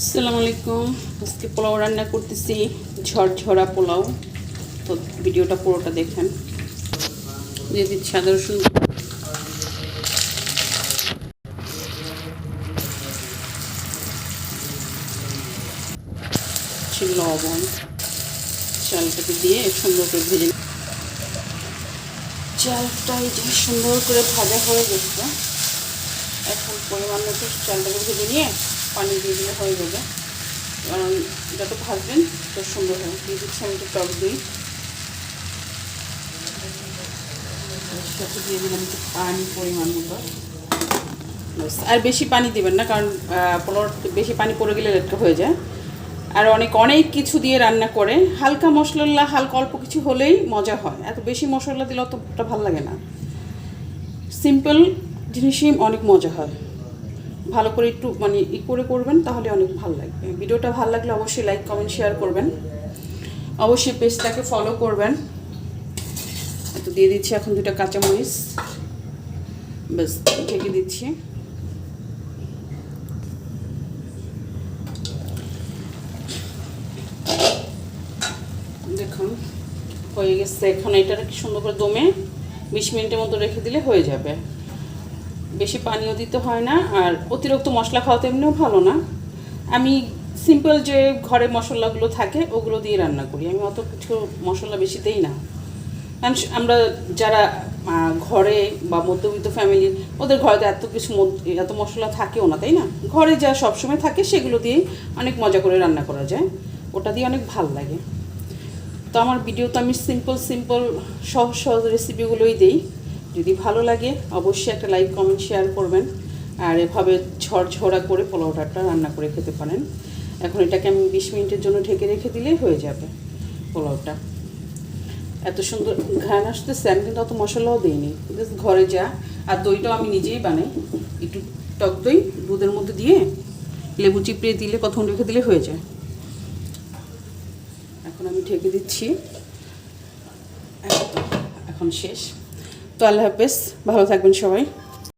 আসসালামু আলাইকুম। আজকে পোলাও রান্না করতেছি, ঝরঝরা পোলাও। তো ভিডিওটা পুরোটা দেখেন। দিয়ে দিচ্ছি আদা রসুন, লবণ, চালটাকে দিয়ে সুন্দর করে ভেজে চালটা এই যে সুন্দর করে ভাজা হয়ে গেছে। এখন পরিমাণ মতো চালটাকে ভেজে নিয়ে পানি দিয়ে দিলে হয়ে যাবে। কারণ যত ভাজবেন তত সুন্দর হয়। দিয়ে দিচ্ছি আমি একটু টক দই, সাথে দিয়ে দিলাম একটু পানি পরিমাণ মতো। আর বেশি পানি দিবেন না, কারণ পোলাও বেশি পানি পড়ে গেলে লেটকা হয়ে যায়। আর অনেক অনেক কিছু দিয়ে রান্না করে, হালকা মশলা হালকা অল্প কিছু হলেই মজা হয়। এত বেশি মশলা দিলে অতটা ভালো লাগে না। সিম্পল জিনিসই অনেক মজা হয়। ভালো করে একটু করে করবেন, তাহলে অনেক ভালো লাগবে। ভিডিওটা ভালো লাগলে অবশ্যই লাইক কমেন্ট শেয়ার করবেন, অবশ্যই পেজটাকে ফলো করবেন। তো দিয়ে দিচ্ছি এখন 2টা কাঁচামরিচ, ব্যাস ঢেকে দিচ্ছি। দেখুন হয়ে গেছে। এখন এটার সুন্দর করে দমে 20 মিনিটের মতো রেখে দিলে হয়ে যাবে। বেশি পানিও দিতে হয় না, আর অতিরিক্ত মশলা খাওয়া তো এমনিও ভালো না। আমি সিম্পল যে ঘরে মশলাগুলো থাকে ওগুলো দিয়ে রান্না করি। আমি অত কিছু মশলা বেশি দিই না, কারণ আমরা যারা ঘরে বা মধ্যবিত্ত ফ্যামিলি, ওদের ঘরে এত কিছু এত মশলা থাকেও না, তাই না? ঘরে যা সবসময় থাকে সেগুলো দিয়েই অনেক মজা করে রান্না করা যায়, ওটা দিয়ে অনেক ভালো লাগে। তো আমার ভিডিওতে আমি সিম্পল সহজ সহজ রেসিপিগুলোই দিই। যদি ভালো লাগে অবশ্যই একটা লাইক কমেন্ট শেয়ার করবেন, আর এভাবে ঝরঝরা করে পোলাওটা রান্না করে খেতে পারেন। এখন এটাকে আমি 20 মিনিটের জন্য ঢেকে রেখে দিলেই হয়ে যাবে পোলাওটা। এত সুন্দর ঘ্রাণ আসতেছে। আমি কিন্তু অত মশলাও দিইনি, জাস্ট ঘরে যা। আর দইটাও আমি নিজেই বানাই, একটু টক দই দুধের মধ্যে দিয়ে লেবু চিপড়িয়ে দিলে কতক্ষণ রেখে দিলে হয়ে যায়। এখন আমি ঢেকে দিচ্ছি। এখন শেষ। তো আল্লাহ হাফেজ, ভালো থাকবেন সবাই।